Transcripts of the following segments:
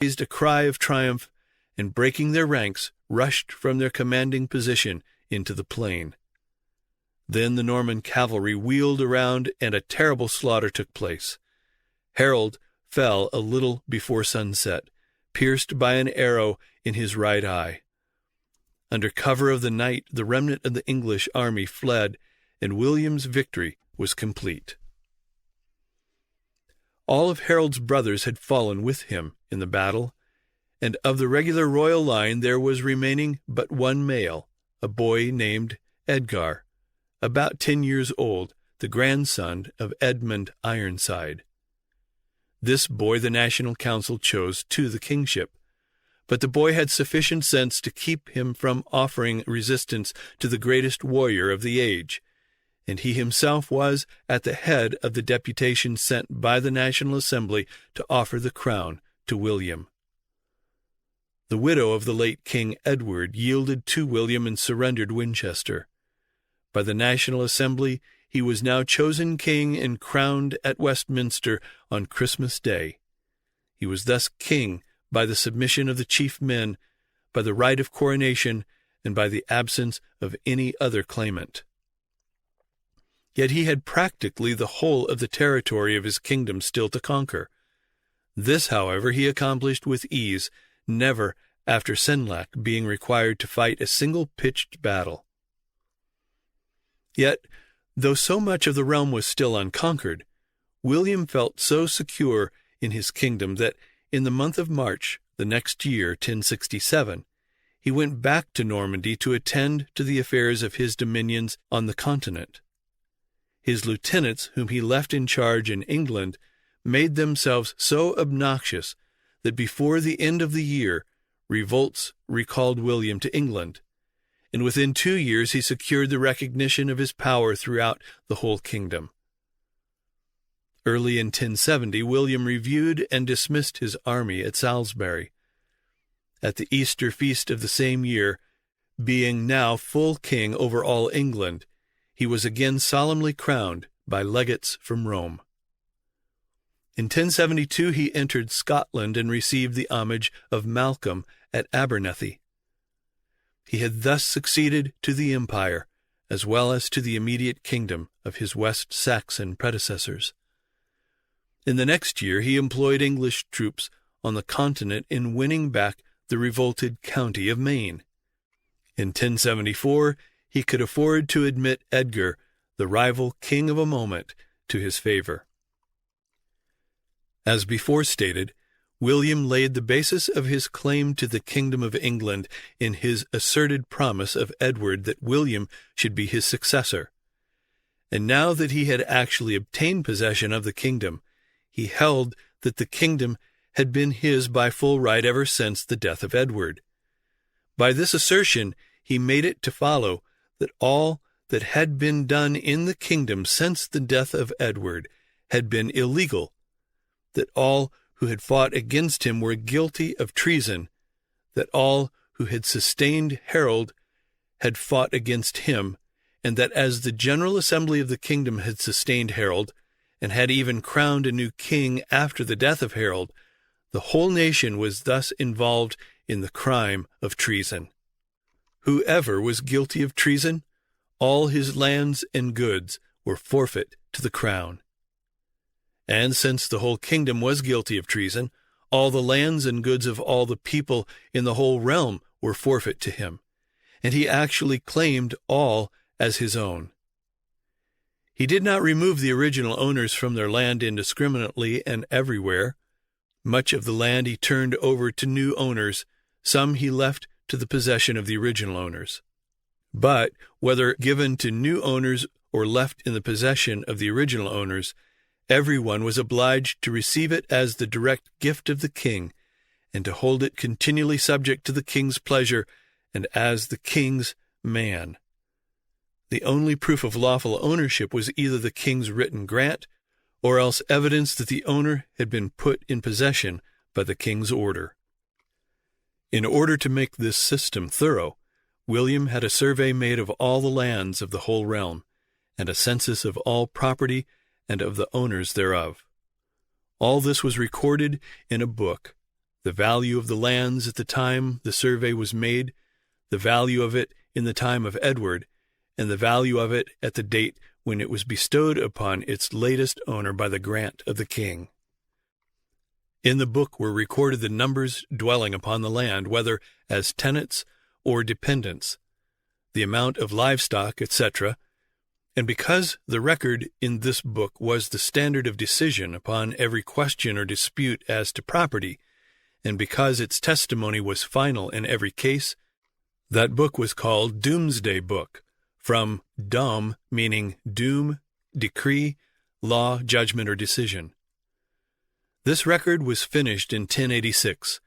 raised a cry of triumph, and breaking their ranks, rushed from their commanding position into the plain. Then the Norman cavalry wheeled around, and a terrible slaughter took place. Harold fell a little before sunset, pierced by an arrow in his right eye. Under cover of the night, the remnant of the English army fled, and William's victory was complete. All of Harold's brothers had fallen with him in the battle, and of the regular royal line there was remaining but one male, a boy named Edgar, about 10 years old, the grandson of Edmund Ironside. This boy the National Council chose to the kingship, but the boy had sufficient sense to keep him from offering resistance to the greatest warrior of the age, and he himself was at the head of the deputation sent by the National Assembly to offer the crown to William. The widow of the late King Edward yielded to William and surrendered Winchester. By the National Assembly, he was now chosen king and crowned at Westminster on Christmas Day. He was thus king by the submission of the chief men, by the right of coronation, and by the absence of any other claimant. Yet he had practically the whole of the territory of his kingdom still to conquer. This, however, he accomplished with ease, never after Senlac being required to fight a single pitched battle. Yet, though so much of the realm was still unconquered, William felt so secure in his kingdom that in the month of March, the next year, 1067, he went back to Normandy to attend to the affairs of his dominions on the continent. His lieutenants, whom he left in charge in England, made themselves so obnoxious that before the end of the year, revolts recalled William to England, and within 2 years he secured the recognition of his power throughout the whole kingdom. Early in 1070, William reviewed and dismissed his army at Salisbury. At the Easter feast of the same year, being now full king over all England, he was again solemnly crowned by legates from Rome. In 1072 he entered Scotland and received the homage of Malcolm at Abernethy. He had thus succeeded to the empire, as well as to the immediate kingdom of his West Saxon predecessors. In the next year he employed English troops on the continent in winning back the revolted county of Maine. In 1074 he could afford to admit Edgar, the rival king of a moment, to his favor. As before stated, William laid the basis of his claim to the kingdom of England in his asserted promise of Edward that William should be his successor. And now that he had actually obtained possession of the kingdom, he held that the kingdom had been his by full right ever since the death of Edward. By this assertion he made it to follow that all that had been done in the kingdom since the death of Edward had been illegal, that all who had fought against him were guilty of treason, that all who had sustained Harold had fought against him, and that as the General Assembly of the kingdom had sustained Harold, and had even crowned a new king after the death of Harold, the whole nation was thus involved in the crime of treason. Whoever was guilty of treason, all his lands and goods were forfeit to the crown. And since the whole kingdom was guilty of treason, all the lands and goods of all the people in the whole realm were forfeit to him, and he actually claimed all as his own. He did not remove the original owners from their land indiscriminately and everywhere. Much of the land he turned over to new owners, some he left to the possession of the original owners. But, whether given to new owners or left in the possession of the original owners, everyone was obliged to receive it as the direct gift of the king, and to hold it continually subject to the king's pleasure and as the king's man. The only proof of lawful ownership was either the king's written grant, or else evidence that the owner had been put in possession by the king's order. In order to make this system thorough, William had a survey made of all the lands of the whole realm, and a census of all property and of the owners thereof. All this was recorded in a book, the value of the lands at the time the survey was made, the value of it in the time of Edward, and the value of it at the date when it was bestowed upon its latest owner by the grant of the king. In the book were recorded the numbers dwelling upon the land, whether as tenants or dependents, the amount of livestock, etc., and because the record in this book was the standard of decision upon every question or dispute as to property, and because its testimony was final in every case, that book was called Doomsday Book, from dom, meaning doom, decree, law, judgment, or decision. This record was finished in 1086,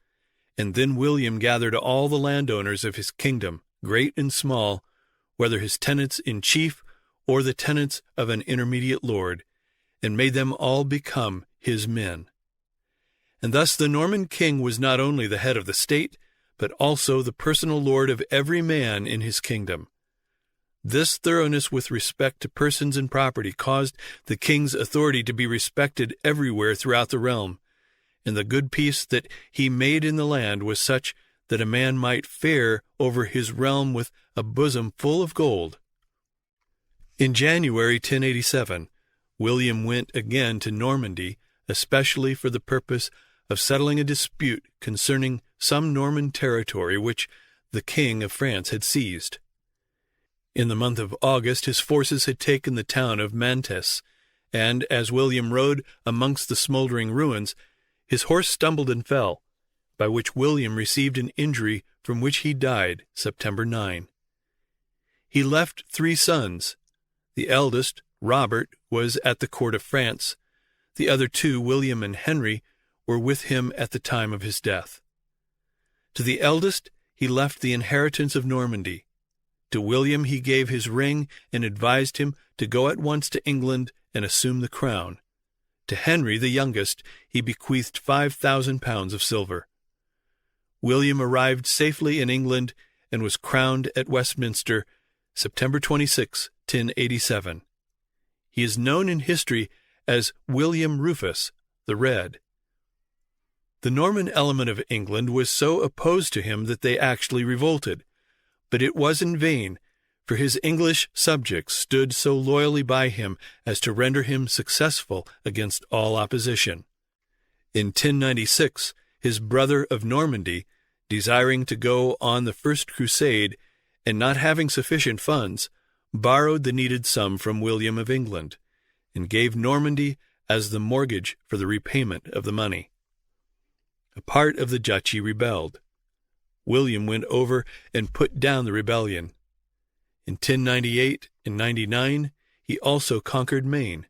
and then William gathered all the landowners of his kingdom, great and small, whether his tenants in chief or the tenants of an intermediate lord, and made them all become his men. And thus the Norman king was not only the head of the state, but also the personal lord of every man in his kingdom. This thoroughness with respect to persons and property caused the king's authority to be respected everywhere throughout the realm, and the good peace that he made in the land was such that a man might fare over his realm with a bosom full of gold. In January 1087, William went again to Normandy, especially for the purpose of settling a dispute concerning some Norman territory which the King of France had seized. In the month of August his forces had taken the town of Mantes, and as William rode amongst the smoldering ruins, his horse stumbled and fell, by which William received an injury from which he died September 9. He left 3 sons. The eldest, Robert, was at the court of France. The other 2, William and Henry, were with him at the time of his death. To the eldest he left the inheritance of Normandy. To William he gave his ring and advised him to go at once to England and assume the crown. To Henry, the youngest, he bequeathed 5,000 pounds of silver. William arrived safely in England and was crowned at Westminster September 26, 1087. He is known in history as William Rufus the Red. The Norman element of England was so opposed to him that they actually revolted, but it was in vain, for his English subjects stood so loyally by him as to render him successful against all opposition. In 1096, his brother of Normandy, desiring to go on the first crusade, and not having sufficient funds, borrowed the needed sum from William of England, and gave Normandy as the mortgage for the repayment of the money. A part of the duchy rebelled. William went over and put down the rebellion. In 1098 and 99, he also conquered Maine.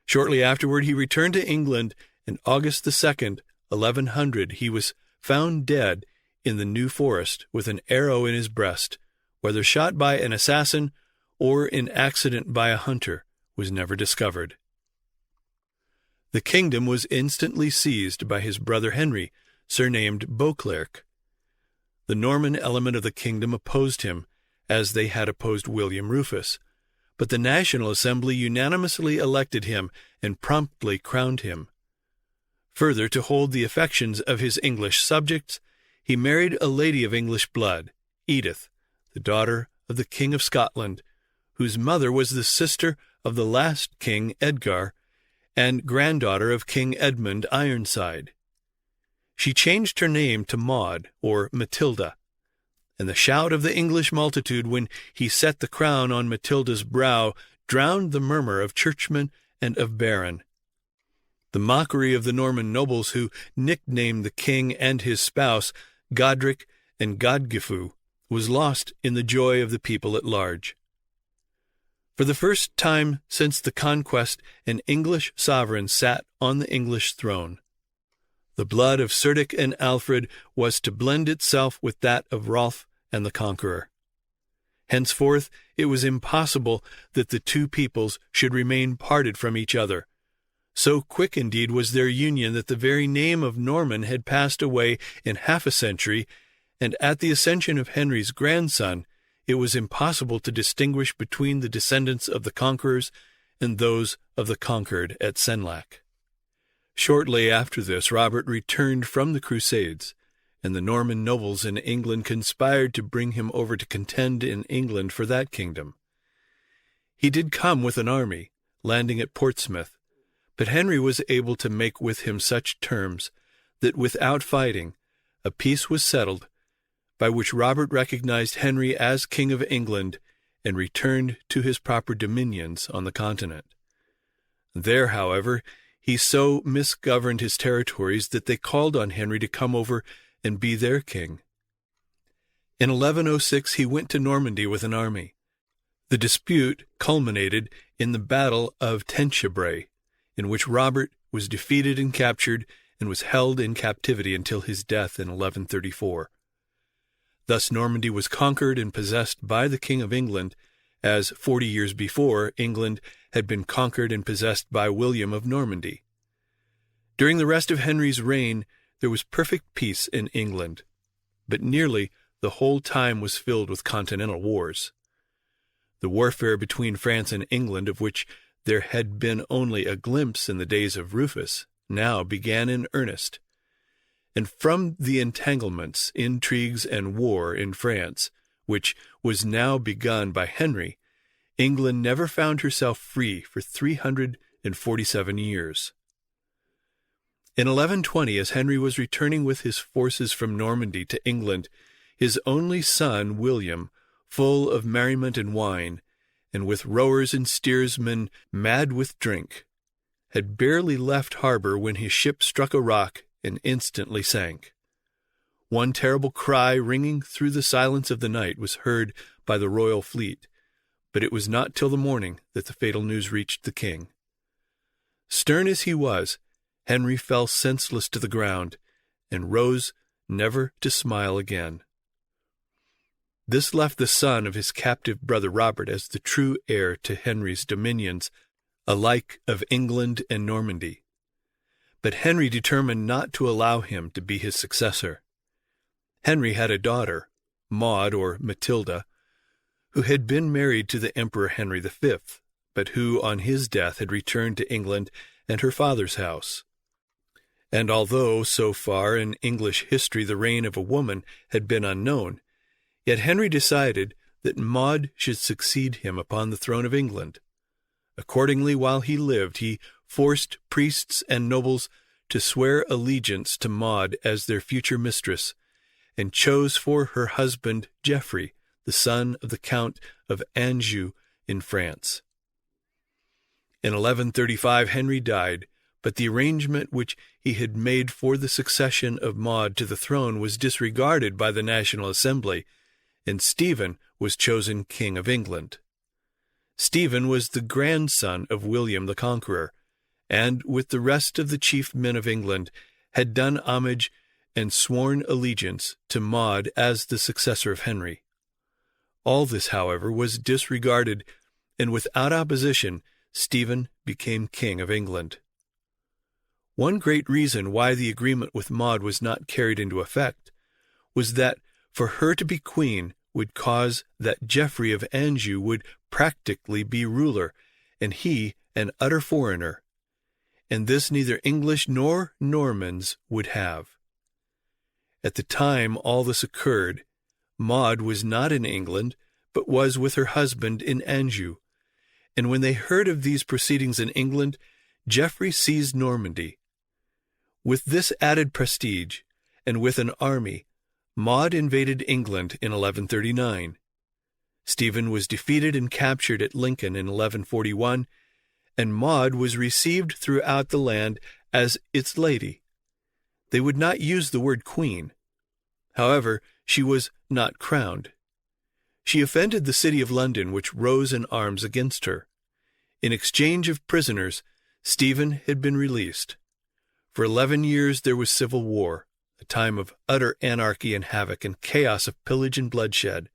Shortly afterward he returned to England, and August 2nd, 1100, he was found dead in the New Forest with an arrow in his breast, whether shot by an assassin or in accident by a hunter, was never discovered. The kingdom was instantly seized by his brother Henry, surnamed Beauclerc. The Norman element of the kingdom opposed him, as they had opposed William Rufus, but the National Assembly unanimously elected him and promptly crowned him. Further, to hold the affections of his English subjects, he married a lady of English blood, Edith, the daughter of the King of Scotland, whose mother was the sister of the last King Edgar, and granddaughter of King Edmund Ironside. She changed her name to Maud, or Matilda, and the shout of the English multitude when he set the crown on Matilda's brow drowned the murmur of churchman and of baron. The mockery of the Norman nobles who nicknamed the king and his spouse Godric and Godgifu was lost in the joy of the people at large. For the first time since the Conquest, an English sovereign sat on the English throne. The blood of Cerdic and Alfred was to blend itself with that of Rolf and the Conqueror. Henceforth it was impossible that the two peoples should remain parted from each other. So quick indeed was their union that the very name of Norman had passed away in half a century, and at the accession of Henry's grandson, it was impossible to distinguish between the descendants of the conquerors and those of the conquered at Senlac. Shortly after this, Robert returned from the Crusades, and the Norman nobles in England conspired to bring him over to contend in England for that kingdom. He did come with an army, landing at Portsmouth, but Henry was able to make with him such terms that without fighting, a peace was settled, by which Robert recognized Henry as King of England and returned to his proper dominions on the continent. There, however, he so misgoverned his territories that they called on Henry to come over and be their king. In 1106 he went to Normandy with an army. The dispute culminated in the Battle of Tenchebray, in which Robert was defeated and captured and was held in captivity until his death in 1134. Thus Normandy was conquered and possessed by the King of England, as 40 years before England had been conquered and possessed by William of Normandy. During the rest of Henry's reign, there was perfect peace in England, but nearly the whole time was filled with continental wars. The warfare between France and England, of which there had been only a glimpse in the days of Rufus, now began in earnest. And from the entanglements, intrigues, and war in France, which was now begun by Henry, England never found herself free for 347 years. In 1120, as Henry was returning with his forces from Normandy to England, his only son, William, full of merriment and wine, and with rowers and steersmen mad with drink, had barely left harbor when his ship struck a rock and instantly sank. One terrible cry ringing through the silence of the night was heard by the royal fleet, but it was not till the morning that the fatal news reached the king. Stern as he was, Henry fell senseless to the ground, and rose never to smile again. This left the son of his captive brother Robert as the true heir to Henry's dominions, alike of England and Normandy. But Henry determined not to allow him to be his successor. Henry had a daughter, Maud or Matilda, who had been married to the Emperor Henry V, but who on his death had returned to England and her father's house. And although so far in English history the reign of a woman had been unknown, yet Henry decided that Maud should succeed him upon the throne of England. Accordingly, while he lived, he forced priests and nobles to swear allegiance to Maud as their future mistress, and chose for her husband Geoffrey, the son of the Count of Anjou in France. In 1135 Henry died, but the arrangement which he had made for the succession of Maud to the throne was disregarded by the National Assembly, and Stephen was chosen King of England. Stephen was the grandson of William the Conqueror, and, with the rest of the chief men of England, had done homage and sworn allegiance to Maud as the successor of Henry. All this, however, was disregarded, and without opposition, Stephen became King of England. One great reason why the agreement with Maud was not carried into effect was that for her to be queen would cause that Geoffrey of Anjou would practically be ruler, and he an utter foreigner, and this neither English nor Normans would have. At the time all this occurred, Maud was not in England, but was with her husband in Anjou, and when they heard of these proceedings in England, Geoffrey seized Normandy. With this added prestige, and with an army, Maud invaded England in 1139. Stephen was defeated and captured at Lincoln in 1141, and Maud was received throughout the land as its lady. They would not use the word queen. However, she was not crowned. She offended the city of London, which rose in arms against her. In exchange of prisoners, Stephen had been released. For 11 years there was civil war, a time of utter anarchy and havoc and chaos of pillage and bloodshed.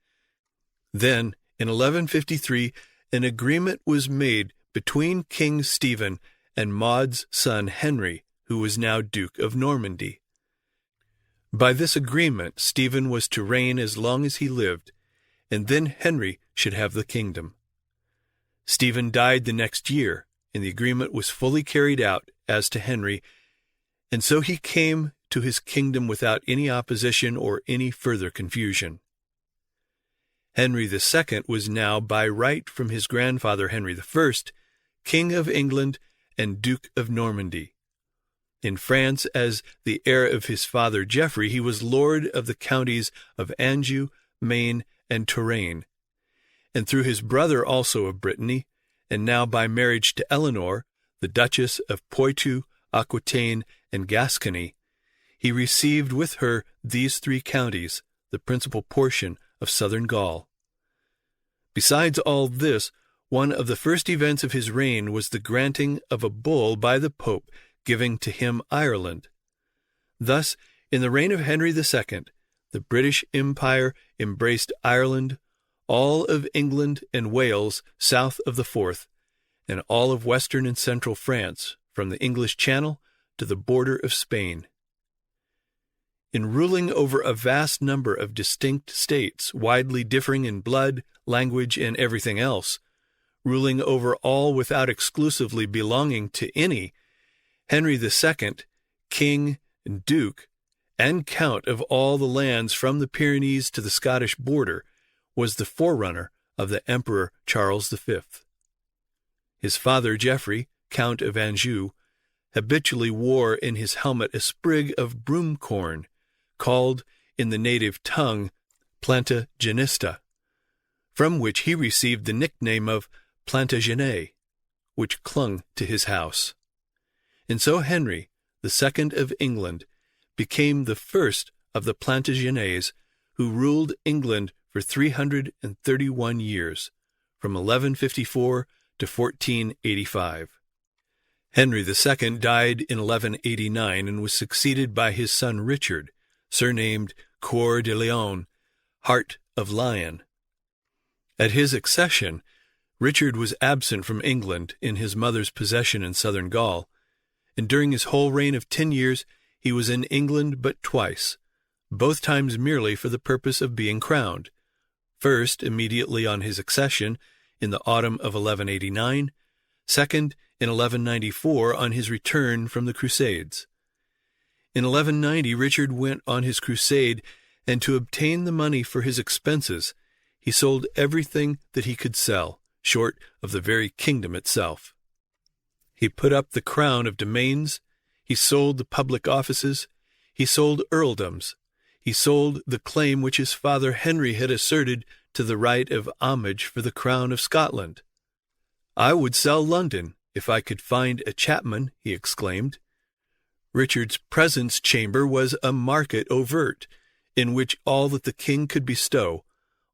Then, in 1153, an agreement was made between King Stephen and Maud's son Henry, who was now Duke of Normandy. By this agreement, Stephen was to reign as long as he lived, and then Henry should have the kingdom. Stephen died the next year, and the agreement was fully carried out as to Henry, And so he came to his kingdom without any opposition or any further confusion. Henry II was now, by right from his grandfather Henry I, King of England and Duke of Normandy. In France, as the heir of his father Geoffrey, he was lord of the counties of Anjou, Maine, and Touraine. And through his brother also of Brittany, and now by marriage to Eleanor, the Duchess of Poitou, Aquitaine, and Gascony, he received with her these 3 counties, the principal portion of southern Gaul. Besides all this, one of the first events of his reign was the granting of a bull by the Pope giving to him Ireland. Thus, in the reign of Henry II, the British Empire embraced Ireland, all of England and Wales south of the Forth, and all of western and central France, from the English Channel to the border of Spain. In ruling over a vast number of distinct states, widely differing in blood, language, and everything else, ruling over all without exclusively belonging to any, Henry II, King, Duke, and Count of all the lands from the Pyrenees to the Scottish border, was the forerunner of the Emperor Charles V. His father Geoffrey, Count of Anjou, habitually wore in his helmet a sprig of broomcorn, called in the native tongue Plantagenista, from which he received the nickname of Plantagenet, which clung to his house. And so Henry, the II of England, became the first of the Plantagenets who ruled England for 331 years, from 1154 to 1485. Henry II died in 1189 and was succeeded by his son Richard, surnamed Coeur de Lion, Heart of Lion. At his accession, Richard was absent from England in his mother's possession in southern Gaul, and during his whole reign of 10 years he was in England but twice, both times merely for the purpose of being crowned, first immediately on his accession in the autumn of 1189, second in 1194 on his return from the Crusades. In 1190 Richard went on his crusade, and to obtain the money for his expenses, he sold everything that he could sell, short of the very kingdom itself. He put up the crown of domains, he sold the public offices, he sold earldoms, he sold the claim which his father Henry had asserted to the right of homage for the crown of Scotland. "I would sell London, if I could find a chapman," he exclaimed. Richard's presence chamber was a market overt, in which all that the king could bestow,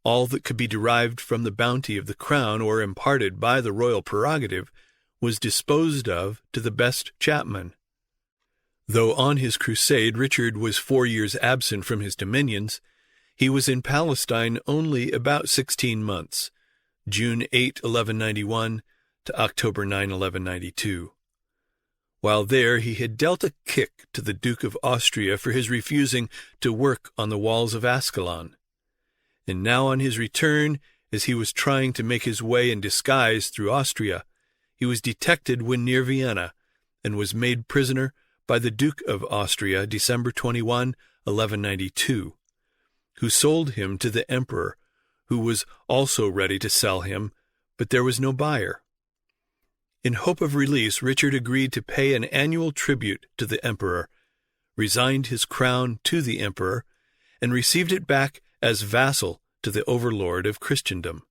all that could be derived from the bounty of the crown or imparted by the royal prerogative, was disposed of to the best chapman. Though on his crusade Richard was 4 years absent from his dominions, he was in Palestine only about 16 months, June 8, 1191, to October 9, 1192. While there, he had dealt a kick to the Duke of Austria for his refusing to work on the walls of Ascalon. And now on his return, as he was trying to make his way in disguise through Austria, he was detected when near Vienna, and was made prisoner by the Duke of Austria December 21, 1192, who sold him to the emperor, who was also ready to sell him, but there was no buyer. In hope of release, Richard agreed to pay an annual tribute to the emperor, resigned his crown to the emperor, and received it back as vassal to the overlord of Christendom.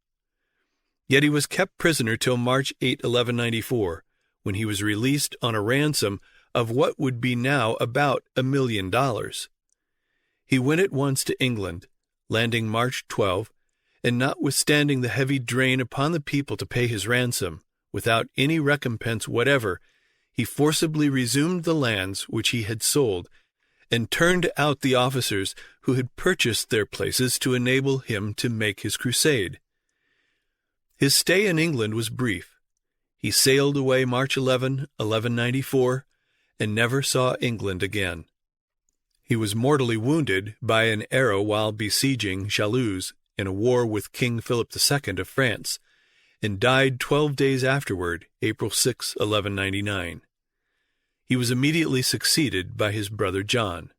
Yet he was kept prisoner till March 8, 1194, when he was released on a ransom of what would be now about $1 million. He went at once to England, landing March 12, and notwithstanding the heavy drain upon the people to pay his ransom, without any recompense whatever, he forcibly resumed the lands which he had sold, and turned out the officers who had purchased their places to enable him to make his crusade. His stay in England was brief. He sailed away March 11, 1194, and never saw England again. He was mortally wounded by an arrow while besieging Chaluz in a war with King Philip II of France, and died 12 days afterward, April 6, 1199. he was immediately succeeded by his brother John.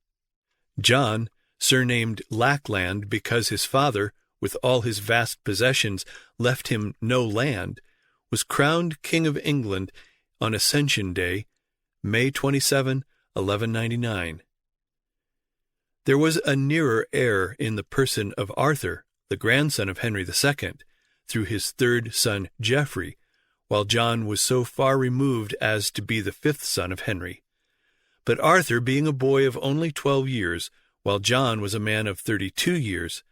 John, surnamed Lackland because his father, with all his vast possessions, left him no land, was crowned King of England on Ascension Day, May 27, 1199. There was a nearer heir in the person of Arthur, the grandson of Henry II, through his third son Geoffrey, while John was so far removed as to be the fifth son of Henry. But Arthur, being a boy of only 12 years, while John was a man of 32 years,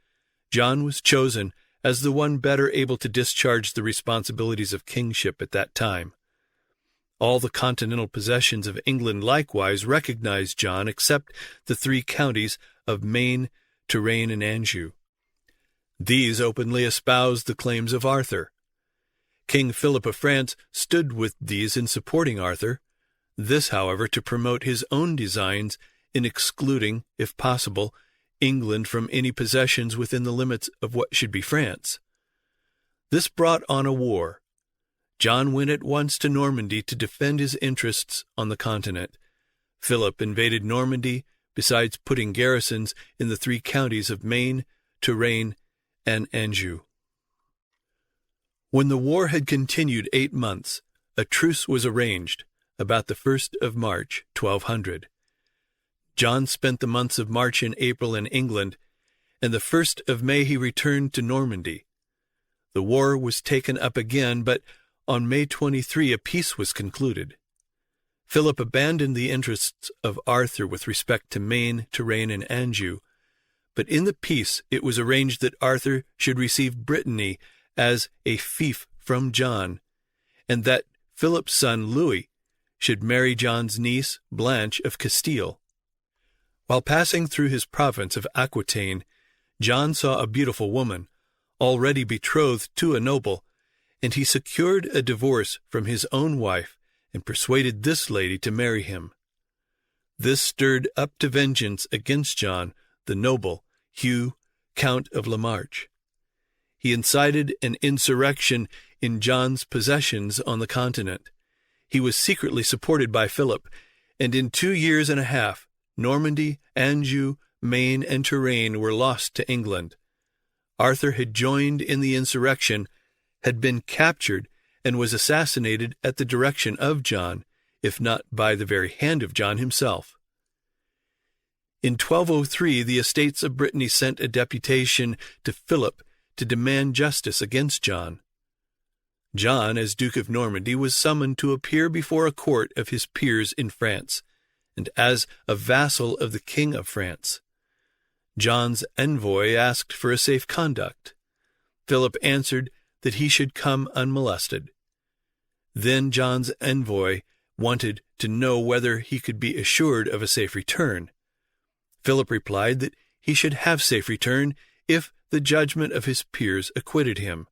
John was chosen as the one better able to discharge the responsibilities of kingship at that time. All the continental possessions of England likewise recognized John except the 3 counties of Maine, Touraine, and Anjou. These openly espoused the claims of Arthur. King Philip of France stood with these in supporting Arthur, this, however, to promote his own designs in excluding, if possible, England from any possessions within the limits of what should be France. This brought on a war. John went at once to Normandy to defend his interests on the continent. Philip invaded Normandy, besides putting garrisons in the 3 counties of Maine, Touraine, and Anjou. When the war had continued 8 months, a truce was arranged, about the 1st of March, 1200. John spent the months of March and April in England, and the 1st of May he returned to Normandy. The war was taken up again, but on May 23 a peace was concluded. Philip abandoned the interests of Arthur with respect to Maine, Touraine, and Anjou, but in the peace it was arranged that Arthur should receive Brittany as a fief from John, and that Philip's son Louis should marry John's niece Blanche of Castile. While passing through his province of Aquitaine, John saw a beautiful woman, already betrothed to a noble, and he secured a divorce from his own wife and persuaded this lady to marry him. This stirred up to vengeance against John, the noble, Hugh, Count of La Marche. He incited an insurrection in John's possessions on the continent. He was secretly supported by Philip, and in 2 years and a half, Normandy, Anjou, Maine, and Touraine were lost to England. Arthur had joined in the insurrection, had been captured, and was assassinated at the direction of John, if not by the very hand of John himself. In 1203, the Estates of Brittany sent a deputation to Philip to demand justice against John. John, as Duke of Normandy, was summoned to appear before a court of his peers in France, and as a vassal of the King of France. John's envoy asked for a safe conduct. Philip answered that he should come unmolested. Then John's envoy wanted to know whether he could be assured of a safe return. Philip replied that he should have safe return if the judgment of his peers acquitted him.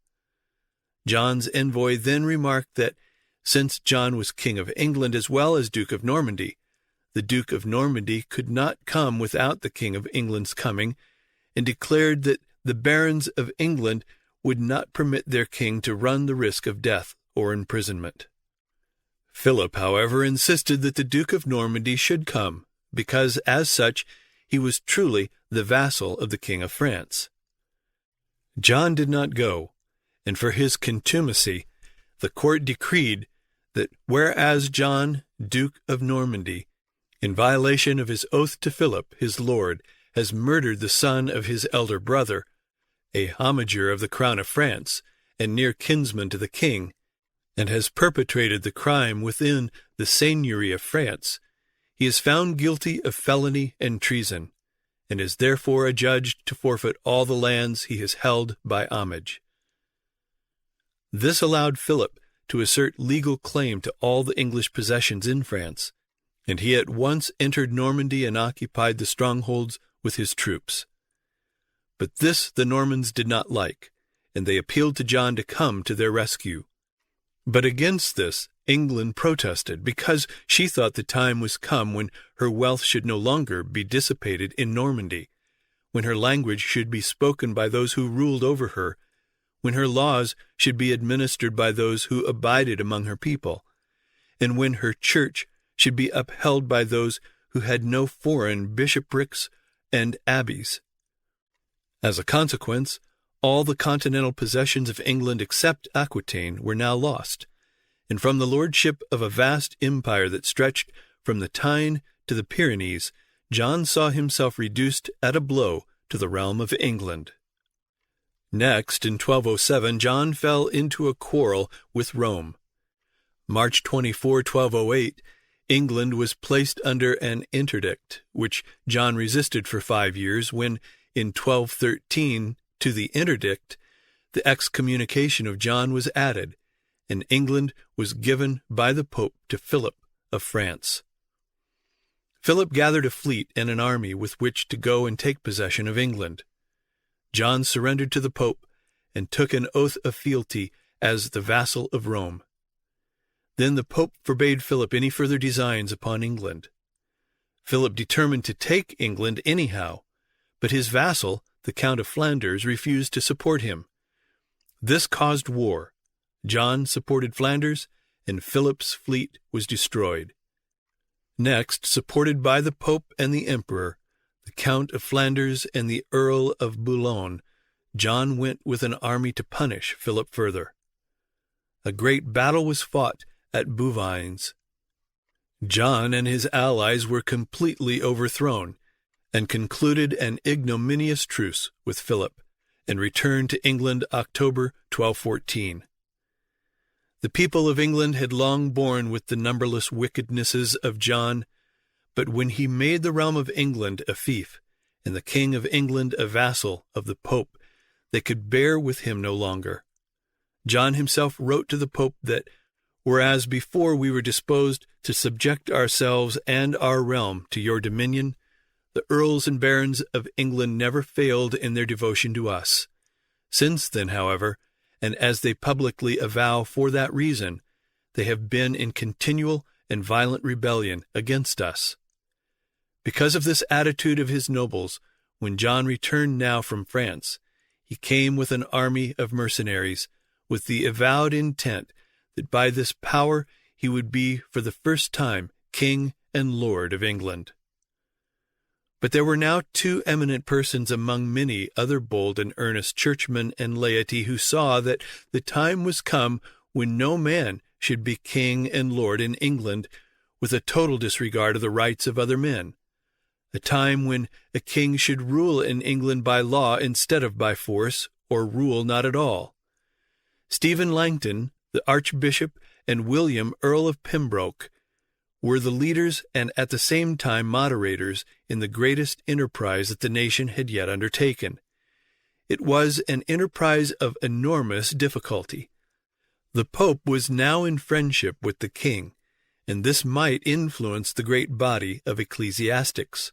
John's envoy then remarked that, since John was King of England as well as Duke of Normandy, the Duke of Normandy could not come without the King of England's coming, and declared that the barons of England would not permit their king to run the risk of death or imprisonment. Philip, however, insisted that the Duke of Normandy should come, because, as such, he was truly the vassal of the King of France. John did not go, and for his contumacy, the court decreed that whereas John, Duke of Normandy, in violation of his oath to Philip, his lord, has murdered the son of his elder brother, a homager of the crown of France, and near kinsman to the king, and has perpetrated the crime within the seigneury of France, he is found guilty of felony and treason, and is therefore adjudged to forfeit all the lands he has held by homage. This allowed Philip to assert legal claim to all the English possessions in France, and he at once entered Normandy and occupied the strongholds with his troops. But this the Normans did not like, and they appealed to John to come to their rescue. But against this England protested, because she thought the time was come when her wealth should no longer be dissipated in Normandy, when her language should be spoken by those who ruled over her, when her laws should be administered by those who abided among her people, and when her church should be upheld by those who had no foreign bishoprics and abbeys. As a consequence, all the continental possessions of England except Aquitaine were now lost, and from the lordship of a vast empire that stretched from the Tyne to the Pyrenees, John saw himself reduced at a blow to the realm of England. Next, in 1207, John fell into a quarrel with Rome. March 24, 1208, England was placed under an interdict, which John resisted for 5 years, when, in 1213, to the interdict, the excommunication of John was added, and England was given by the Pope to Philip of France. Philip gathered a fleet and an army with which to go and take possession of England. John surrendered to the Pope and took an oath of fealty as the vassal of Rome. Then the Pope forbade Philip any further designs upon England. Philip determined to take England anyhow, but his vassal, the Count of Flanders, refused to support him. This caused war. John supported Flanders, and Philip's fleet was destroyed. Next, supported by the Pope and the Emperor, the Count of Flanders and the Earl of Boulogne, John went with an army to punish Philip further. A great battle was fought at Bouvines. John and his allies were completely overthrown, and concluded an ignominious truce with Philip, and returned to England October 1214. The people of England had long borne with the numberless wickednesses of John, but when he made the realm of England a fief, and the King of England a vassal of the Pope, they could bear with him no longer. John himself wrote to the Pope that, whereas before we were disposed to subject ourselves and our realm to your dominion, the earls and barons of England never failed in their devotion to us. Since then, however, and as they publicly avow for that reason, they have been in continual and violent rebellion against us. Because of this attitude of his nobles, when John returned now from France, he came with an army of mercenaries, with the avowed intent that by this power he would be for the first time king and lord of England. But there were now 2 eminent persons among many other bold and earnest churchmen and laity who saw that the time was come when no man should be king and lord in England with a total disregard of the rights of other men, a time when a king should rule in England by law instead of by force, or rule not at all. Stephen Langton, the Archbishop, and William, Earl of Pembroke, were the leaders and at the same time moderators in the greatest enterprise that the nation had yet undertaken. It was an enterprise of enormous difficulty. The Pope was now in friendship with the king, and this might influence the great body of ecclesiastics.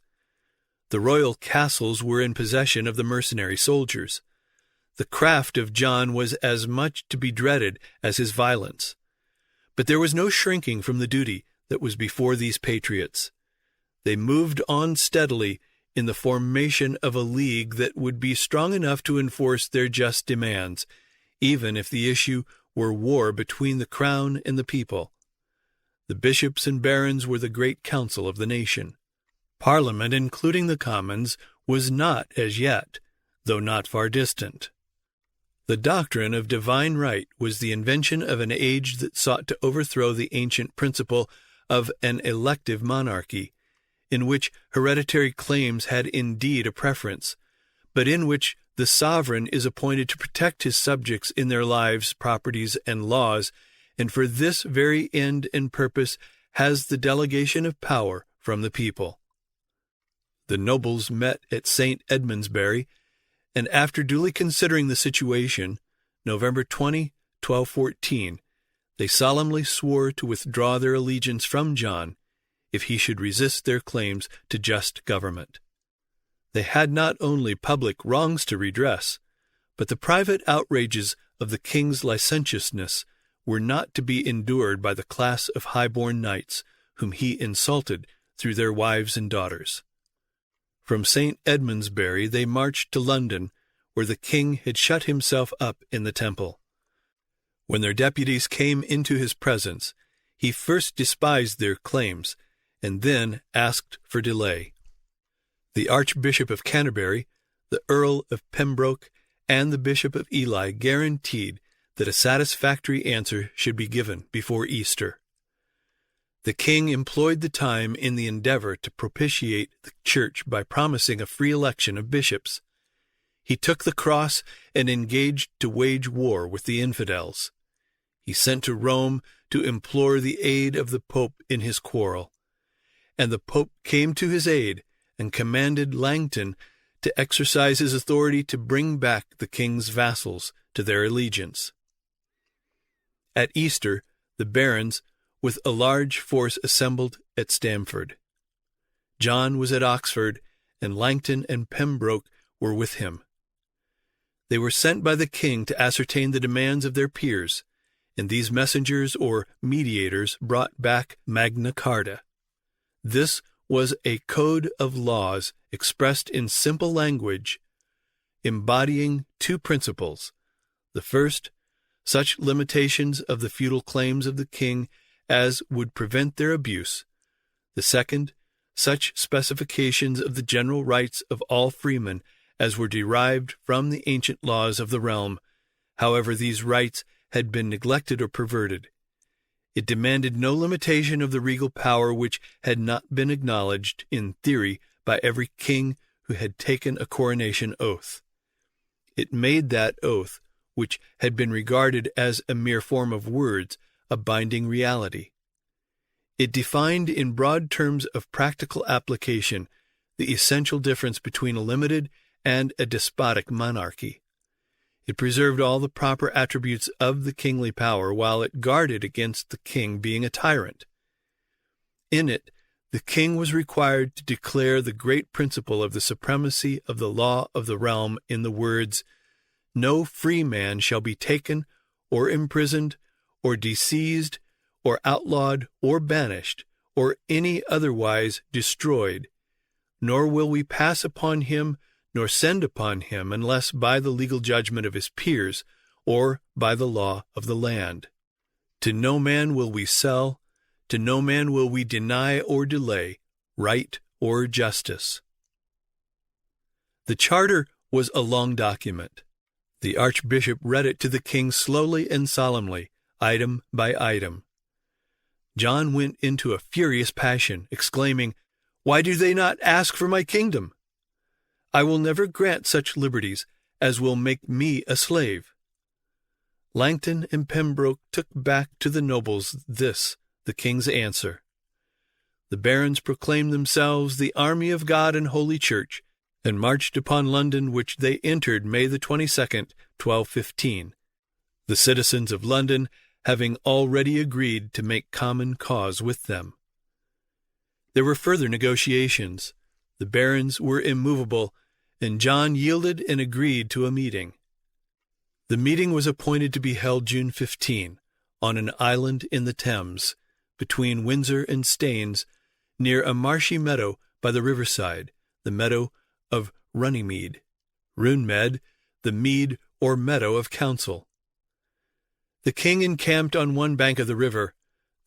The royal castles were in possession of the mercenary soldiers. The craft of John was as much to be dreaded as his violence. But there was no shrinking from the duty that was before these patriots. They moved on steadily in the formation of a league that would be strong enough to enforce their just demands, even if the issue were war between the crown and the people. The bishops and barons were the great council of the nation. Parliament, including the Commons, was not as yet, though not far distant. The doctrine of divine right was the invention of an age that sought to overthrow the ancient principle of an elective monarchy, in which hereditary claims had indeed a preference, but in which the sovereign is appointed to protect his subjects in their lives, properties, and laws, and for this very end and purpose has the delegation of power from the people. The nobles met at St. Edmundsbury, and after duly considering the situation, November 20, 1214, they solemnly swore to withdraw their allegiance from John if he should resist their claims to just government. They had not only public wrongs to redress, but the private outrages of the king's licentiousness were not to be endured by the class of high-born knights whom he insulted through their wives and daughters. From St. Edmundsbury they marched to London, where the king had shut himself up in the Temple. When their deputies came into his presence, he first despised their claims, and then asked for delay. The Archbishop of Canterbury, the Earl of Pembroke, and the Bishop of Ely guaranteed that a satisfactory answer should be given before Easter. The king employed the time in the endeavor to propitiate the church by promising a free election of bishops. He took the cross and engaged to wage war with the infidels. He sent to Rome to implore the aid of the Pope in his quarrel, and the Pope came to his aid and commanded Langton to exercise his authority to bring back the king's vassals to their allegiance. At Easter, the barons, with a large force, assembled at Stamford. John was at Oxford, and Langton and Pembroke were with him. They were sent by the king to ascertain the demands of their peers, and these messengers or mediators brought back Magna Carta. This was a code of laws expressed in simple language, embodying two principles. The first, such limitations of the feudal claims of the king as would prevent their abuse. The second, such specifications of the general rights of all freemen as were derived from the ancient laws of the realm, however these rights had been neglected or perverted. It demanded no limitation of the regal power which had not been acknowledged in theory by every king who had taken a coronation oath. It made that oath, which had been regarded as a mere form of words, a binding reality. It defined in broad terms of practical application the essential difference between a limited and a despotic monarchy. It preserved all the proper attributes of the kingly power, while it guarded against the king being a tyrant. In it, the king was required to declare the great principle of the supremacy of the law of the realm in the words, "No free man shall be taken, or imprisoned, or diseased, or outlawed, or banished, or any otherwise destroyed, nor will we pass upon him nor send upon him unless by the legal judgment of his peers, or by the law of the land. To no man will we sell, to no man will we deny or delay right or justice." The charter was a long document. The archbishop read it to the king slowly and solemnly, item by item. John went into a furious passion, exclaiming, "Why do they not ask for my kingdom? I will never grant such liberties as will make me a slave." Langton and Pembroke took back to the nobles this, the king's answer. The barons proclaimed themselves the army of God and Holy Church, and marched upon London, which they entered May the 22nd, 1215, the citizens of London having already agreed to make common cause with them. There were further negotiations. The barons were immovable, and John yielded and agreed to a meeting. The meeting was appointed to be held June 15, on an island in the Thames, between Windsor and Staines, near a marshy meadow by the riverside, the meadow of Runnymede, Runmed, the mead or meadow of council. The king encamped on one bank of the river.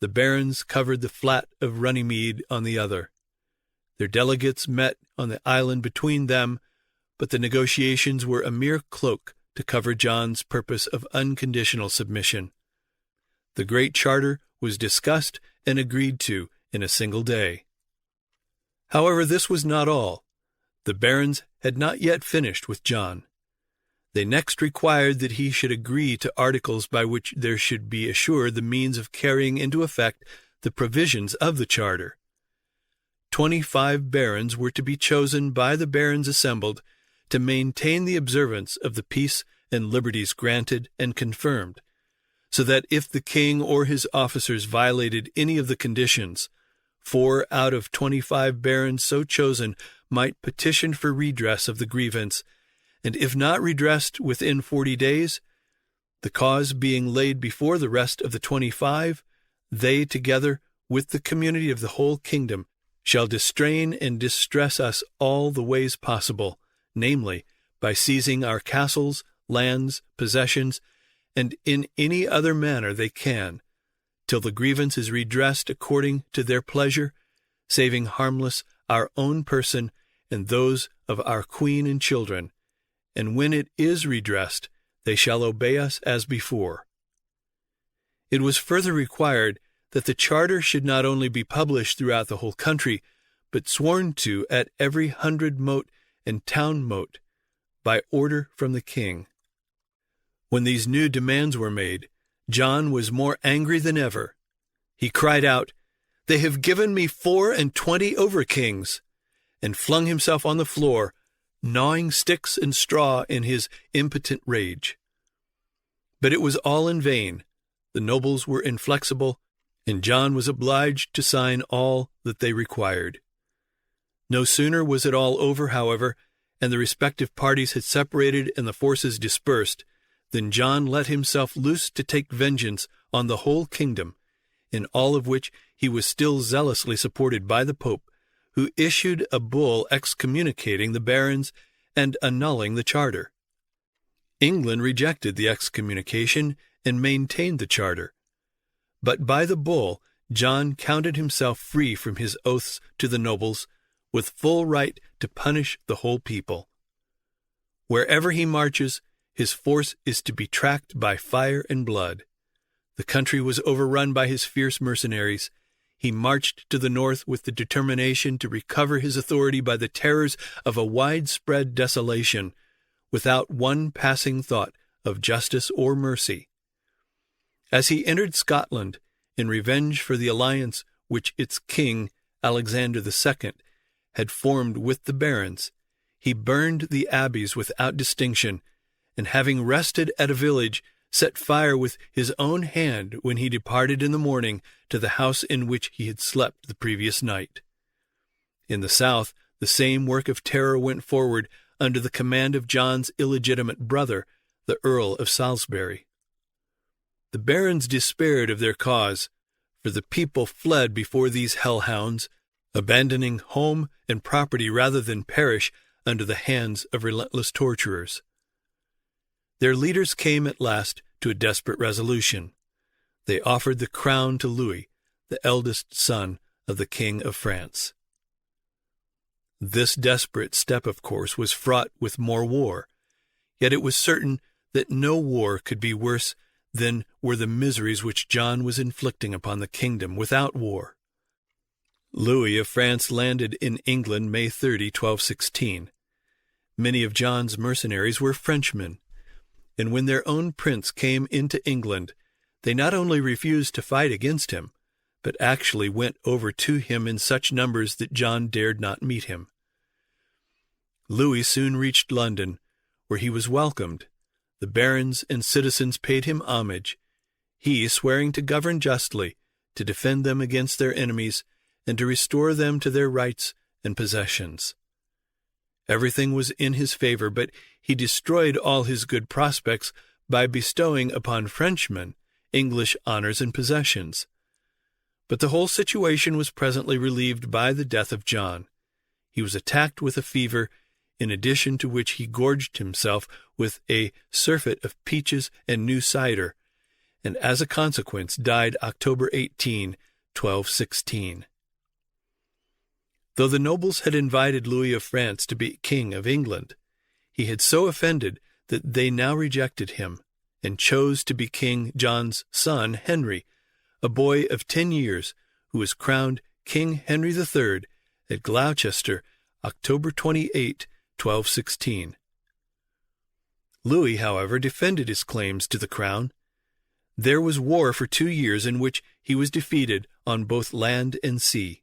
The barons covered the flat of Runnymede on the other. Their delegates met on the island between them, but the negotiations were a mere cloak to cover John's purpose of unconditional submission. The Great Charter was discussed and agreed to in a single day. However, this was not all. The barons had not yet finished with John. They next required that he should agree to articles by which there should be assured the means of carrying into effect the provisions of the charter. 25 barons were to be chosen by the barons assembled to maintain the observance of the peace and liberties granted and confirmed, so that if the king or his officers violated any of the conditions, 4 out of 25 barons so chosen might petition for redress of the grievance, and if not redressed within 40 days, the cause being laid before the rest of the 25, they, together with the community of the whole kingdom, shall distrain and distress us all the ways possible, namely, by seizing our castles, lands, possessions, and in any other manner they can, till the grievance is redressed according to their pleasure, saving harmless our own person and those of our queen and children, and when it is redressed, they shall obey us as before. It was further required that the charter should not only be published throughout the whole country, but sworn to at every 100 mote and town mote, by order from the king. When these new demands were made, John was more angry than ever. He cried out, "They have given me 24 over-kings," and flung himself on the floor, gnawing sticks and straw in his impotent rage. But it was all in vain. The nobles were inflexible, and John was obliged to sign all that they required. No sooner was it all over, however, and the respective parties had separated and the forces dispersed, than John let himself loose to take vengeance on the whole kingdom, in all of which he was still zealously supported by the Pope, who issued a bull excommunicating the barons and annulling the charter. England rejected the excommunication and maintained the charter. But by the bull, John counted himself free from his oaths to the nobles, with full right to punish the whole people. Wherever he marches, his force is to be tracked by fire and blood. The country was overrun by his fierce mercenaries. He marched to the north with the determination to recover his authority by the terrors of a widespread desolation, without one passing thought of justice or mercy. As he entered Scotland, in revenge for the alliance which its king, Alexander II, had formed with the barons, he burned the abbeys without distinction, and having rested at a village, set fire with his own hand when he departed in the morning to the house in which he had slept the previous night. In the south, the same work of terror went forward under the command of John's illegitimate brother, the Earl of Salisbury. The barons despaired of their cause, for the people fled before these hellhounds, abandoning home and property rather than perish under the hands of relentless torturers. Their leaders came at last to a desperate resolution. They offered the crown to Louis, the eldest son of the King of France. This desperate step, of course, was fraught with more war, yet it was certain that no war could be worse than were the miseries which John was inflicting upon the kingdom without war. Louis of France landed in England May 30, 1216. Many of John's mercenaries were Frenchmen, and when their own prince came into England, they not only refused to fight against him, but actually went over to him in such numbers that John dared not meet him. Louis soon reached London, where he was welcomed. The barons and citizens paid him homage, he swearing to govern justly, to defend them against their enemies, and to restore them to their rights and possessions. Everything was in his favor, but he destroyed all his good prospects by bestowing upon Frenchmen English honors and possessions. But the whole situation was presently relieved by the death of John. He was attacked with a fever, in addition to which he gorged himself with a surfeit of peaches and new cider, and as a consequence died October 18, 1216. Though the nobles had invited Louis of France to be King of England, he had so offended that they now rejected him, and chose to be King John's son Henry, a boy of 10 years, who was crowned King Henry III at Gloucester, October 28, 1216. Louis, however, defended his claims to the crown. There was war for 2 years in which he was defeated on both land and sea.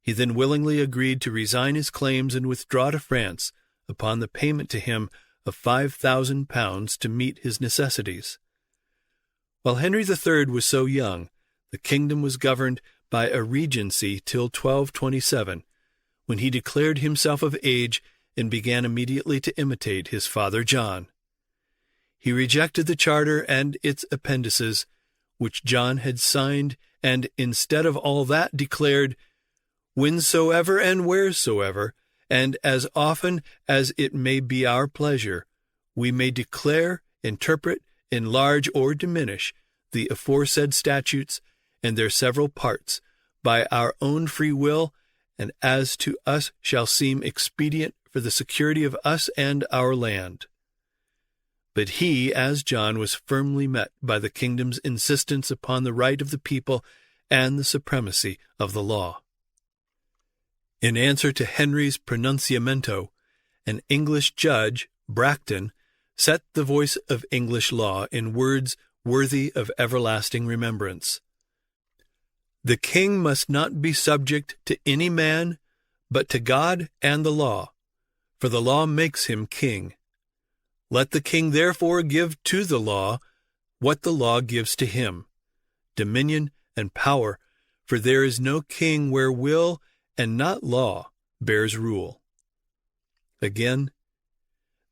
He then willingly agreed to resign his claims and withdraw to France upon the payment to him of £5,000 to meet his necessities. While Henry III was so young, the kingdom was governed by a regency till 1227, when he declared himself of age and began immediately to imitate his father John. He rejected the charter and its appendices, which John had signed, and instead of all that declared, "Whensoever and wheresoever, and as often as it may be our pleasure, we may declare, interpret, enlarge, or diminish the aforesaid statutes and their several parts, by our own free will, and as to us shall seem expedient for the security of us and our land. But he, as John, was firmly met by the kingdom's insistence upon the right of the people and the supremacy of the law. In answer to Henry's pronunciamento, an English judge, Bracton, set the voice of English law in words worthy of everlasting remembrance. The king must not be subject to any man, but to God and the law, for the law makes him king. Let the king therefore give to the law what the law gives to him, dominion and power, for there is no king where will and not law bears rule. Again,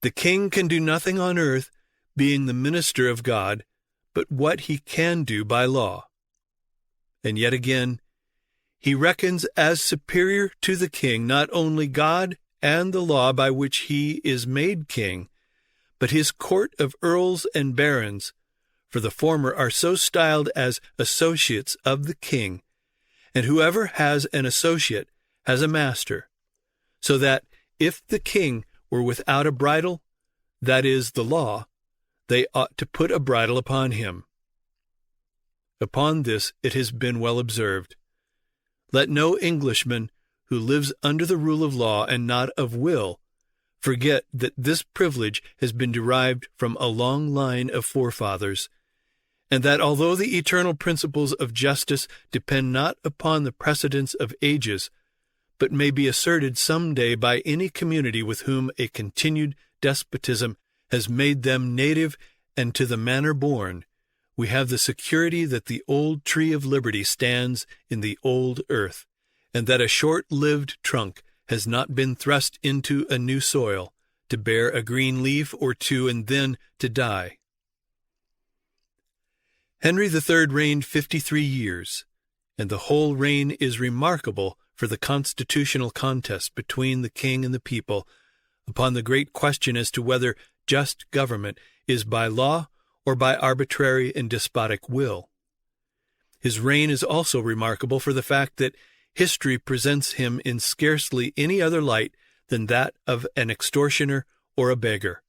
the king can do nothing on earth, being the minister of God, but what he can do by law. And yet again, he reckons as superior to the king not only God and the law by which he is made king, but his court of earls and barons, for the former are so styled as associates of the king, and whoever has an associate has a master, so that if the king were without a bridle, that is, the law, they ought to put a bridle upon him. Upon this it has been well observed, let no Englishman who lives under the rule of law and not of will forget that this privilege has been derived from a long line of forefathers, and that although the eternal principles of justice depend not upon the precedents of ages, but may be asserted some day by any community with whom a continued despotism has made them native and to the manner born, we have the security that the old tree of liberty stands in the old earth, and that a short-lived trunk has not been thrust into a new soil, to bear a green leaf or two and then to die. Henry III reigned 53 years, and the whole reign is remarkable for the constitutional contest between the king and the people upon the great question as to whether just government is by law or by arbitrary and despotic will. His reign is also remarkable for the fact that history presents him in scarcely any other light than that of an extortioner or a beggar.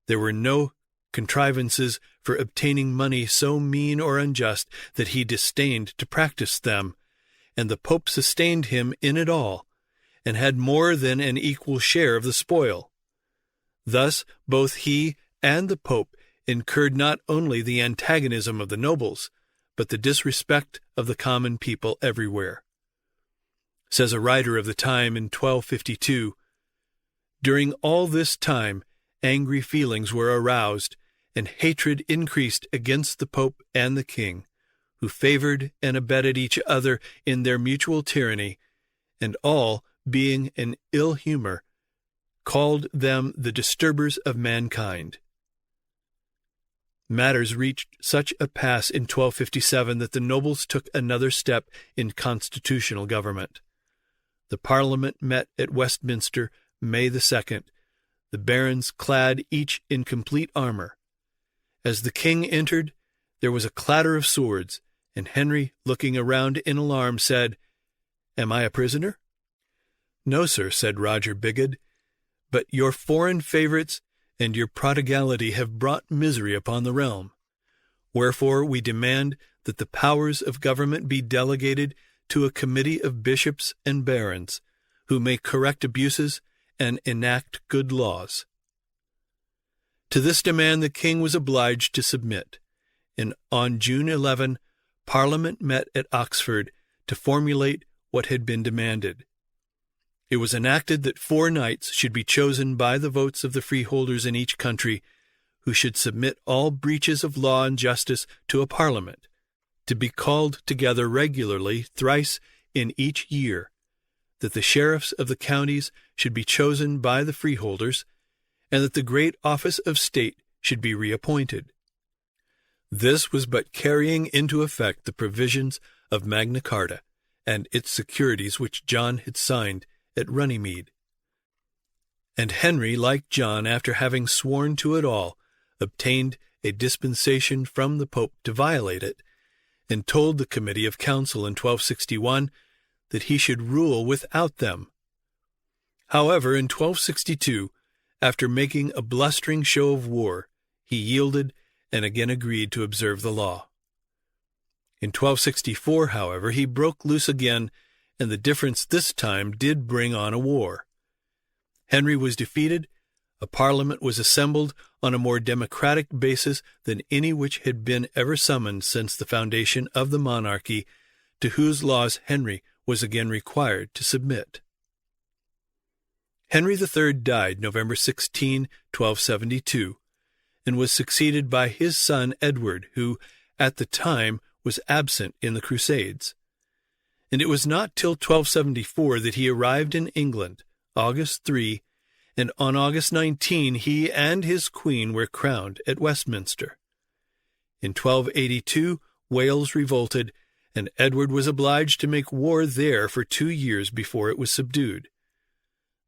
There were no contrivances for obtaining money so mean or unjust that he disdained to practice them, and the Pope sustained him in it all, and had more than an equal share of the spoil. Thus both he and the Pope incurred not only the antagonism of the nobles, but the disrespect of the common people everywhere. Says a writer of the time in 1252, during all this time angry feelings were aroused, and hatred increased against the Pope and the King, who favored and abetted each other in their mutual tyranny, and all, being in ill humor, called them the disturbers of mankind. Matters reached such a pass in 1257 that the nobles took another step in constitutional government. The Parliament met at Westminster May 2nd, the barons clad each in complete armor. As the king entered, there was a clatter of swords, and Henry, looking around in alarm, said, "Am I a prisoner?" "No, sir," said Roger Bigod, "but your foreign favorites and your prodigality have brought misery upon the realm. Wherefore we demand that the powers of government be delegated to a committee of bishops and barons, who may correct abuses and enact good laws." To this demand the king was obliged to submit, and on June 11, Parliament met at Oxford to formulate what had been demanded. It was enacted that 4 knights should be chosen by the votes of the freeholders in each country, who should submit all breaches of law and justice to a parliament, to be called together regularly thrice in each year, that the sheriffs of the counties should be chosen by the freeholders, and that the great office of state should be reappointed. This was but carrying into effect the provisions of Magna Carta and its securities which John had signed at Runnymede. And Henry, like John, after having sworn to it all, obtained a dispensation from the Pope to violate it, and told the Committee of Council in 1261 that he should rule without them. However, in 1262, after making a blustering show of war, he yielded and again agreed to observe the law. In 1264, however, he broke loose again, and the difference this time did bring on a war. Henry was defeated. A parliament was assembled on a more democratic basis than any which had been ever summoned since the foundation of the monarchy, to whose laws Henry was again required to submit. Henry III died November 16, 1272, and was succeeded by his son Edward, who, at the time, was absent in the Crusades. And it was not till 1274 that he arrived in England, August 3, and on August 19 he and his queen were crowned at Westminster. In 1282 Wales revolted, and Edward was obliged to make war there for 2 years before it was subdued.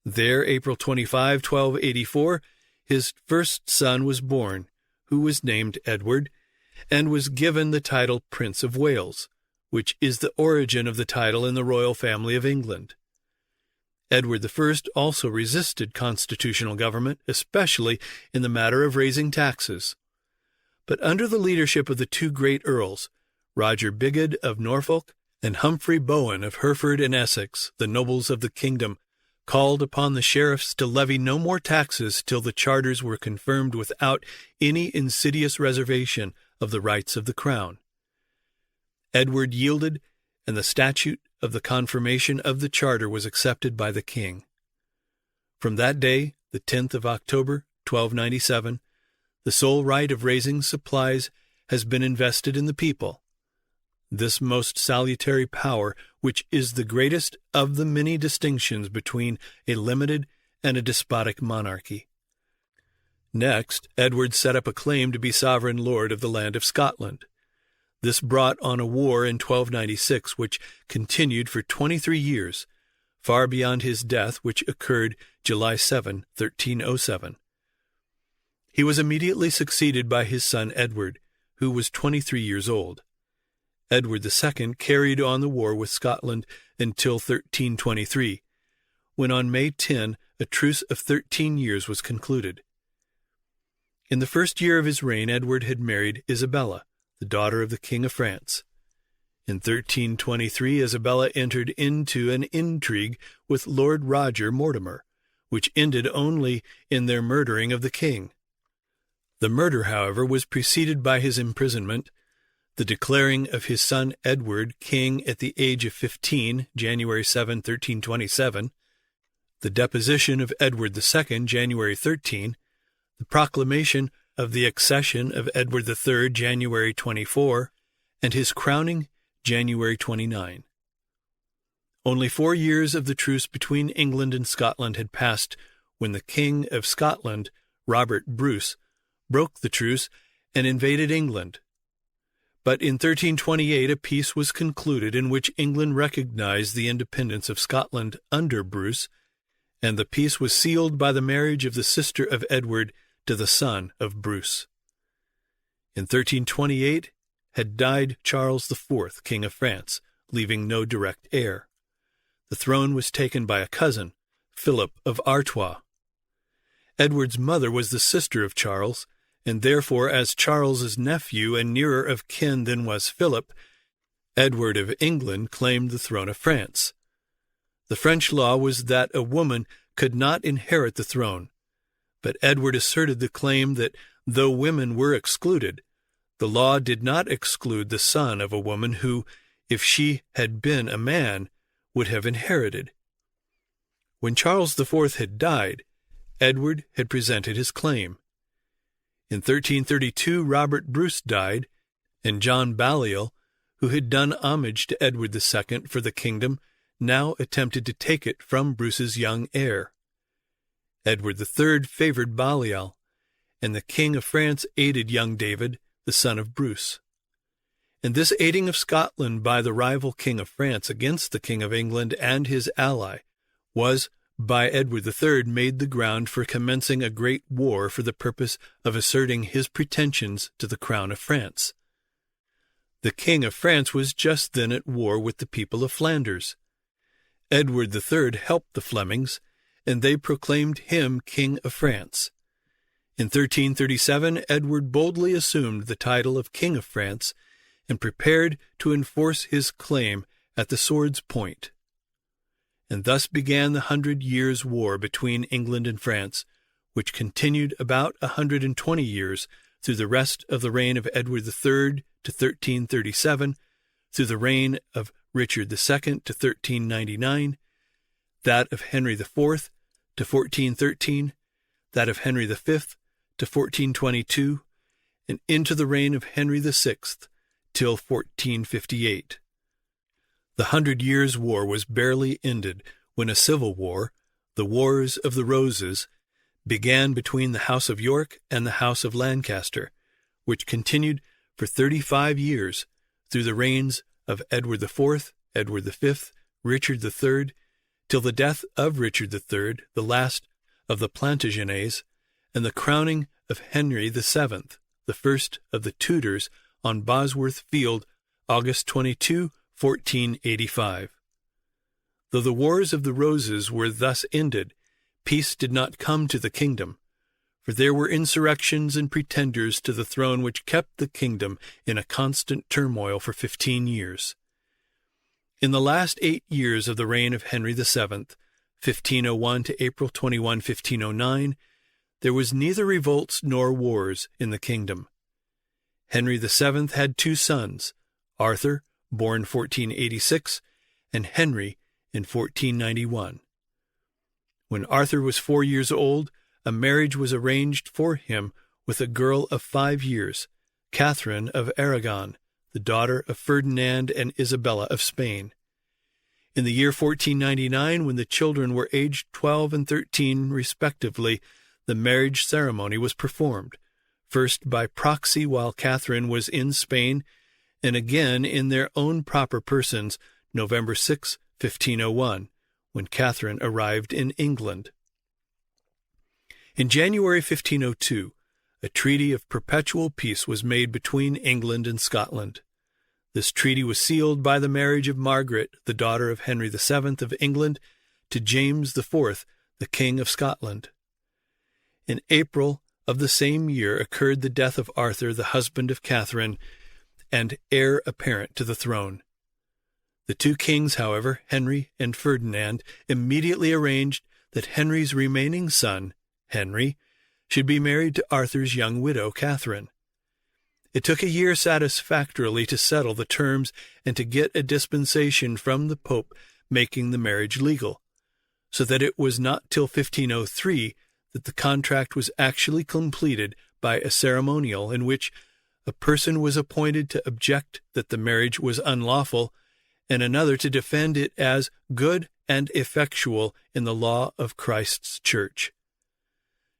There, April 25, 1284, his first son was born, who was named Edward, and was given the title Prince of Wales, which is the origin of the title in the royal family of England. Edward I also resisted constitutional government, especially in the matter of raising taxes. But under the leadership of the two great Earls, Roger Bigod of Norfolk and Humphrey Bowen of Hereford and Essex, the nobles of the kingdom, called upon the sheriffs to levy no more taxes till the charters were confirmed without any insidious reservation of the rights of the crown. Edward yielded, and the statute of the confirmation of the charter was accepted by the king. From that day, the 10th of October, 1297, the sole right of raising supplies has been invested in the people. This most salutary power, which is the greatest of the many distinctions between a limited and a despotic monarchy. Next, Edward set up a claim to be sovereign lord of the land of Scotland. This brought on a war in 1296, which continued for 23 years, far beyond his death, which occurred July 7, 1307. He was immediately succeeded by his son Edward, who was 23 years old. Edward II carried on the war with Scotland until 1323, when on May 10 a truce of 13 years was concluded. In the first year of his reign, Edward had married Isabella, the daughter of the King of France. In 1323, Isabella entered into an intrigue with Lord Roger Mortimer, which ended only in their murdering of the king. The murder, however, was preceded by his imprisonment, the declaring of his son Edward king at the age of 15, January 7, 1327, the deposition of Edward II, January 13, the proclamation of the accession of Edward III, January 24, and his crowning, January 29. Only 4 years of the truce between England and Scotland had passed when the King of Scotland, Robert Bruce, broke the truce and invaded England. But in 1328 a peace was concluded in which England recognized the independence of Scotland under Bruce, and the peace was sealed by the marriage of the sister of Edward to the son of Bruce. In 1328 had died Charles IV, King of France, leaving no direct heir. The throne was taken by a cousin, Philip of Artois. Edward's mother was the sister of Charles, and therefore, as Charles's nephew and nearer of kin than was Philip, Edward of England claimed the throne of France. The French law was that a woman could not inherit the throne, but Edward asserted the claim that though women were excluded, the law did not exclude the son of a woman who, if she had been a man, would have inherited. When Charles IV had died, Edward had presented his claim. In 1332 Robert Bruce died, and John Balliol, who had done homage to Edward II for the kingdom, now attempted to take it from Bruce's young heir. Edward III favored Balliol, and the King of France aided young David, the son of Bruce. And this aiding of Scotland by the rival King of France against the King of England and his ally was, by Edward III, made the ground for commencing a great war for the purpose of asserting his pretensions to the crown of France. The King of France was just then at war with the people of Flanders. Edward III helped the Flemings, and they proclaimed him King of France. In 1337, Edward boldly assumed the title of King of France and prepared to enforce his claim at the sword's point. And thus began the 100 Years' War between England and France, which continued about 120 years through the rest of the reign of Edward III to 1337, through the reign of Richard II to 1399, that of Henry IV to 1413, that of Henry V to 1422, and into the reign of Henry VI till 1458. The 100 Years' War was barely ended when a civil war, the Wars of the Roses, began between the House of York and the House of Lancaster, which continued for 35 years through the reigns of Edward IV, Edward V, Richard III, till the death of Richard III, the last of the Plantagenets, and the crowning of Henry VII, the first of the Tudors, on Bosworth Field, August 22, 1485. Though the Wars of the Roses were thus ended, peace did not come to the kingdom, for there were insurrections and pretenders to the throne which kept the kingdom in a constant turmoil for 15 years. In the last 8 years of the reign of Henry VII, 1501 to April 21, 1509, there was neither revolts nor wars in the kingdom. Henry VII had 2 sons, Arthur, born 1486, and Henry in 1491. When Arthur was 4 years old, a marriage was arranged for him with a girl of 5 years, Catherine of Aragon, the daughter of Ferdinand and Isabella of Spain. In the year 1499, when the children were aged 12 and 13 respectively, the marriage ceremony was performed, first by proxy while Catherine was in Spain, and again in their own proper persons, November 6, 1501, when Catherine arrived in England. In January 1502, a treaty of perpetual peace was made between England and Scotland. This treaty was sealed by the marriage of Margaret, the daughter of Henry VII of England, to James IV, the King of Scotland. In April of the same year occurred the death of Arthur, the husband of Catherine, and heir apparent to the throne. The 2 kings, however, Henry and Ferdinand, immediately arranged that Henry's remaining son, Henry, should be married to Arthur's young widow, Catherine. It took a year satisfactorily to settle the terms and to get a dispensation from the Pope making the marriage legal, so that it was not till 1503 that the contract was actually completed by a ceremonial in which a person was appointed to object that the marriage was unlawful, and another to defend it as good and effectual in the law of Christ's Church.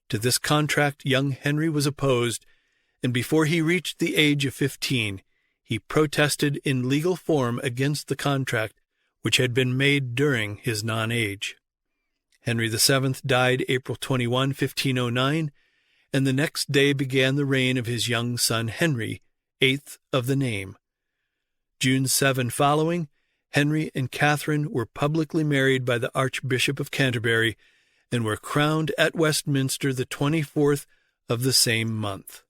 To this contract young Henry was opposed, and before he reached the age of 15, he protested in legal form against the contract which had been made during his non-age. Henry VII died April 21, 1509, and the next day began the reign of his young son Henry, 8th of the name. June 7 following, Henry and Catherine were publicly married by the Archbishop of Canterbury, and were crowned at Westminster the 24th of the same month.